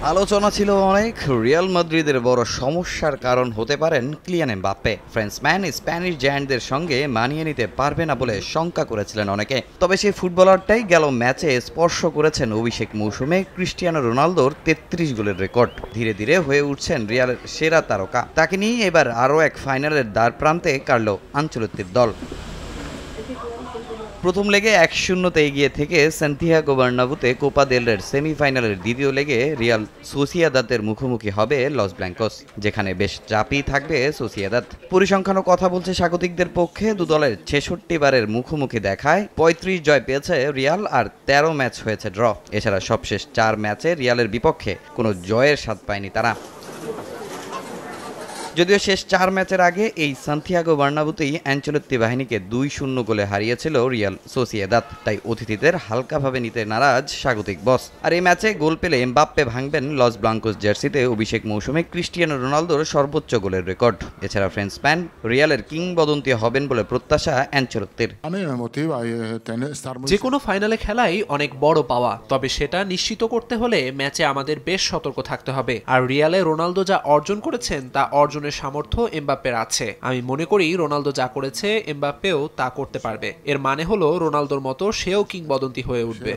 আলোচনা ছিল অনেক। রিয়াল মাদ্রিদের বড় সমস্যার কারণ হতে পারেন কিলিয়ান এমবাপ্পে। ফ্রেঞ্চম্যান স্প্যানিশ জায়ান্টদের সঙ্গে মানিয়ে নিতে পারবে না বলে শঙ্কা করেছিলেন অনেকে। তবে সেই ফুটবলারটাই গেল ম্যাচে স্পর্শ করেছেন অভিষেক মৌসুমে ক্রিস্টিয়ানো রোনালদোর ৩৩ গোলের রেকর্ড। ধীরে ধীরে হয়ে উঠছেন রিয়ালের সেরা তারকা। তাকে নিয়ে এবার আরও এক ফাইনালের দ্বার প্রান্তে কাটল আনচেলত্তির দল। প্রথম লেগে ১-০ এগিয়ে থেকে সান্তিয়াগো বার্নাব্যুতে কোপা দেল রের সেমিফাইনালের দ্বিতীয় লেগে রিয়াল সোসিয়েদাদের মুখোমুখি হবে লস ব্ল্যাঙ্কোস, যেখানে বেশ চাপই থাকবে সোসিয়েদাদ। পরিসংখ্যানও কথা বলছে স্বাগতিকদের পক্ষে। দু দলের ৬৬ বারের মুখোমুখি দেখায় ৩৫ জয় পেয়েছে রিয়াল আর ১৩ ম্যাচ হয়েছে ড্র। এছাড়া সবশেষ ৪ ম্যাচে রিয়ালের বিপক্ষে কোনো জয়ের স্বাদ পায়নি তারা। যদিও শেষ ৪ ম্যাচের আগে এই সান্তিয়াগো বার্নাব্যুতেই অ্যানচেলত্তি বাহিনীকে ২-০ গোলে হারিয়েছিল রিয়াল সোসিয়েদাদ। তাই অতিথিদের হালকাভাবে নিতে নারাজ স্বাগতিক বস। আর এই ম্যাচে গোল পেলে এমবাপ্পে ভাঙবেন লস ব্লাঙ্কোস জার্সিতে অভিষেক মৌসুমে ক্রিস্টিয়ানো রোনালদোর সর্বোচ্চ গোলের রেকর্ড। এছাড়া ফ্রেঞ্চম্যান রিয়ালের কিংবদন্তি হবেন বলে প্রত্যাশা অ্যানচেলত্তির। যে কোনো ফাইনালে খেলাই অনেক বড় পাওয়া, তবে সেটা নিশ্চিত করতে হলে ম্যাচে আমাদের বেশ সতর্ক থাকতে হবে। আর রিয়ালে রোনালদো যা অর্জন করেছেন তা অর্জনের সামর্থ্য এমবাপ্পের আছে। আমি মনে করি রোনালদো যা করেছে এমবাপ্পেও তা করতে পারবে। এর মানে হলো রোনালদোর মতো সেও কিংবদন্তি হয়ে উঠবে।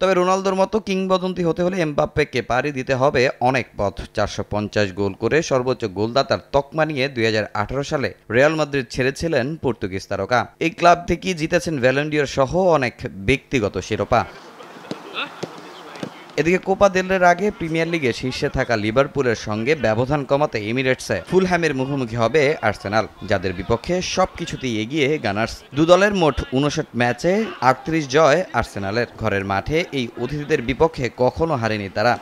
তবে রোনালদোর মতো কিংবদন্তি হতে হলে এমবাপ্পেকে পাড়ি দিতে হবে অনেক পথ। ৪৫০ গোল করে সর্বোচ্চ গোলদাতার তকমা নিয়ে ২০১৮ সালে রিয়াল মাদ্রিদ ছেড়েছিলেন পর্তুগিজ তারকা। এই ক্লাব থেকেই জিতেছেন ব্যালন ডি'র সহ অনেক ব্যক্তিগত শিরোপা। এদিকে কোপা দেল রের আগে প্রিমিয়ার লিগে শীর্ষে থাকা লিভারপুলের সঙ্গে ব্যবধান কমাতে এমিরেটসে ফুলহ্যামের মুখোমুখি হবে আর্সেনাল, যাদের বিপক্ষে সবকিছুতেই এগিয়ে গানার্স। দু দলের মোট ৫৯ ম্যাচে ৩৮ জয় আর্সেনালের। ঘরের মাঠে এই অতিথিদের বিপক্ষে কখনো হারেনি তারা।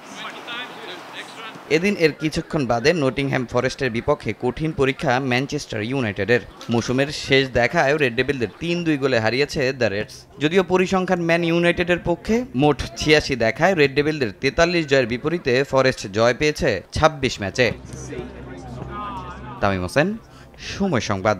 এদিন এর কিছুক্ষণ বাদে নটিংহ্যাম ফরেস্টের বিপক্ষে কঠিন পরীক্ষা ম্যানচেস্টার ইউনাইটেডের। মৌসুমের শেষ দেখায় রেড ডেভিলদের ৩-২ গোলে হারিয়েছে দ্য রেডস। যদিও পরিসংখ্যান ম্যান ইউনাইটেডের পক্ষে মোট ৮৬ দেখায় রেড ডেভিলদের ৪৩ জয়ের বিপরীতে ফরেস্ট জয় পেয়েছে ২৬ ম্যাচে। তামিম হোসেন, সময় সংবাদ।